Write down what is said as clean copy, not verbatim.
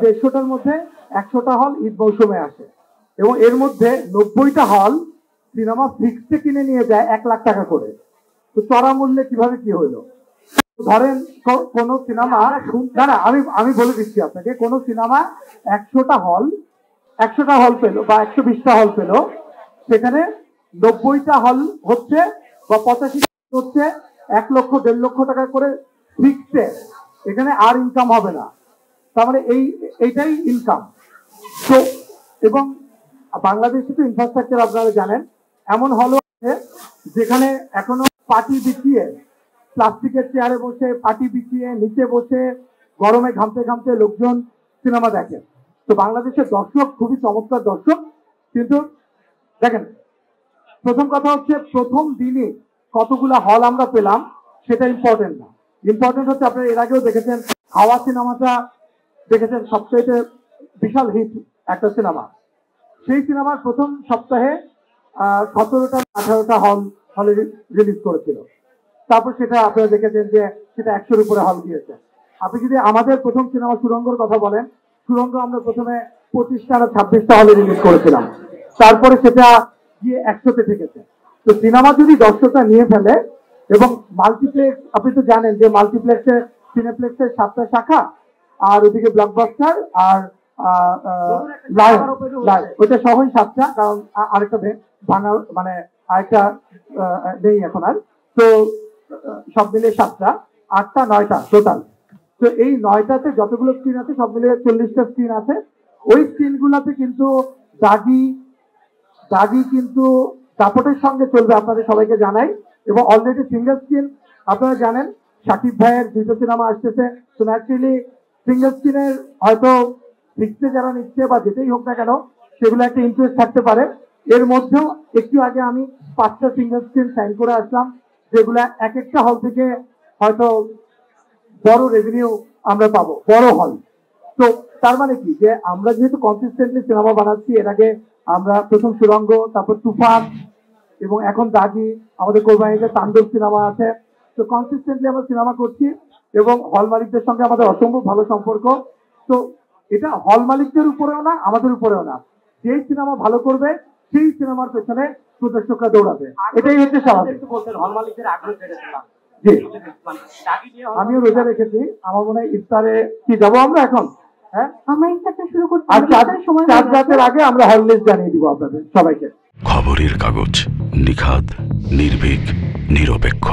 150টার মধ্যে 100টা হল ঈদ মৌসুমে আসে এবং এর মধ্যে 90টা হল সিনেমা ফিক্সে কিনে নিয়ে যায় 1 লাখ টাকা করে। তো চড়া মূল্যে কিভাবে কি হইলো? ধরেন কোন সিনেমা, না আমি বলে দিচ্ছি আপনাকে, কোন সিনেমা 100টা হল পেলো বা 120টা হল পেলো, সেখানে 90টা হল হচ্ছে বা 85 হচ্ছে 1 লক্ষ 1.5 লক্ষ টাকা করে ফিক্সে, এখানে আর ইনকাম হবে না। তার মানে এইটাই ইনকাম। তো এবং বাংলাদেশে তো ইনফ্রাস্ট্রাকচার আপনারা জানেন, এমন হলও আছে যেখানে এখনো পাটি বিছিয়ে, প্লাস্টিকের চেয়ারে বসে পাটি বিছিয়ে নিচে বসে গরমে ঘামতে ঘামতে লোকজন সিনেমা দেখে। তো বাংলাদেশের দর্শক খুবই চমৎকার দর্শক, কিন্তু দেখেন প্রথম কথা হচ্ছে প্রথম দিনই কতগুলা হল আমরা পেলাম সেটা ইম্পর্টেন্ট না। ইম্পর্টেন্ট হচ্ছে আপনারা এর আগেও দেখেছেন হাওয়া সিনেমাটা দেখেছেন, সবচেয়ে বিশাল হিট একটা সিনেমা। সেই সিনেমার প্রথম সপ্তাহে 17টা 18টা হলে রিলিজ করেছিল। তারপর সেটা আপনারা দেখেছেন যে সেটা 100-র উপরে হল গিয়েছে। আপনি যদি আমাদের প্রথম সিনেমা সুরঙ্গর কথা বলেন, সুরঙ্গ আমরা প্রথমে 25টা না 26টা হলে রিলিজ করেছিলাম, তারপরে সেটা গিয়ে 100তে ঠেকেছে। তো সিনেমা যদি দর্শকরা নিয়ে ফেলে এবং মাল্টিপ্লেক্স, আপনি তো জানেন যে মাল্টিপ্লেক্সে সিনেপ্লেক্সের 7টা শাখা, আর ওদিকে ব্লকবাস্টার আর ওইটা সহই 7টা, কারণ আরেকটা ভাঙা মানে আরেকটা নেই এখন আর। তো সব মিলে 7টা, 8টা 9টা টোটাল। তো এই 9টাতে যতগুলো স্ক্রিন আছে সব মিলে 40টা স্ক্রিন আছে। ওই স্ক্রিন গুলাতে কিন্তু দাগি কিন্তু দাপটের সঙ্গে চলবে, আপনাদের সবাইকে জানাই। এবং অলরেডি সিঙ্গেল স্ক্রিন আপনারা জানেন শাকিব ভাইয়ের 2টা সিনেমা আসতেছে। তো ন্যাচুরালি সিঙ্গেল স্ক্রিনের হয়তো ফিক্সে যারা নিচ্ছে বা যেটাই হোক না কেন, সেগুলো একটা ইন্টারেস্ট থাকতে পারে। এর মধ্যেও একটু আগে আমি 5টা সিঙ্গেল স্ক্রিন সাইন করে আসলাম, যেগুলা এক একটা হল থেকে হয়তো বড় রেভিনিউ আমরা পাবো, বড় হল। তো তার মানে কি, যে আমরা যেহেতু কনসিস্টেন্টলি সিনেমা বানাচ্ছি, এর আগে আমরা প্রথম সুরঙ্গ, তারপর তুফান এবং এখন দাগি, আমাদের কোরবানিতে তাণ্ডব সিনেমা আছে। তো কনসিস্টেন্টলি আমরা সিনেমা করছি এবং হল মালিকদের সঙ্গে আমাদের অসম্ভব ভালো সম্পর্ক। তো এটা হল মালিকদের উপরেও না, আমাদের উপরেও না, যেই সিনেমা ভালো করবে সেই সিনেমার পেছনে প্রদর্শকরা দৌড়াবে, এটাই হচ্ছে স্বাভাবিক। হল মালিকদের আগ্রহ বেড়েছিলাম। জি, আমিও রোজা রেখেছি। আমার মনে হয় ইফতারে কি যাবো আমরা এখন, হ্যাঁ আমরা ইফতারটা শুরু করছি, আর 4 রাতের আগে আমরা হল লিস্ট জানিয়ে দিব আপনাদের সবাইকে। খবরের কাগজ, নিখাদ, নির্ভীক, নিরপেক্ষ।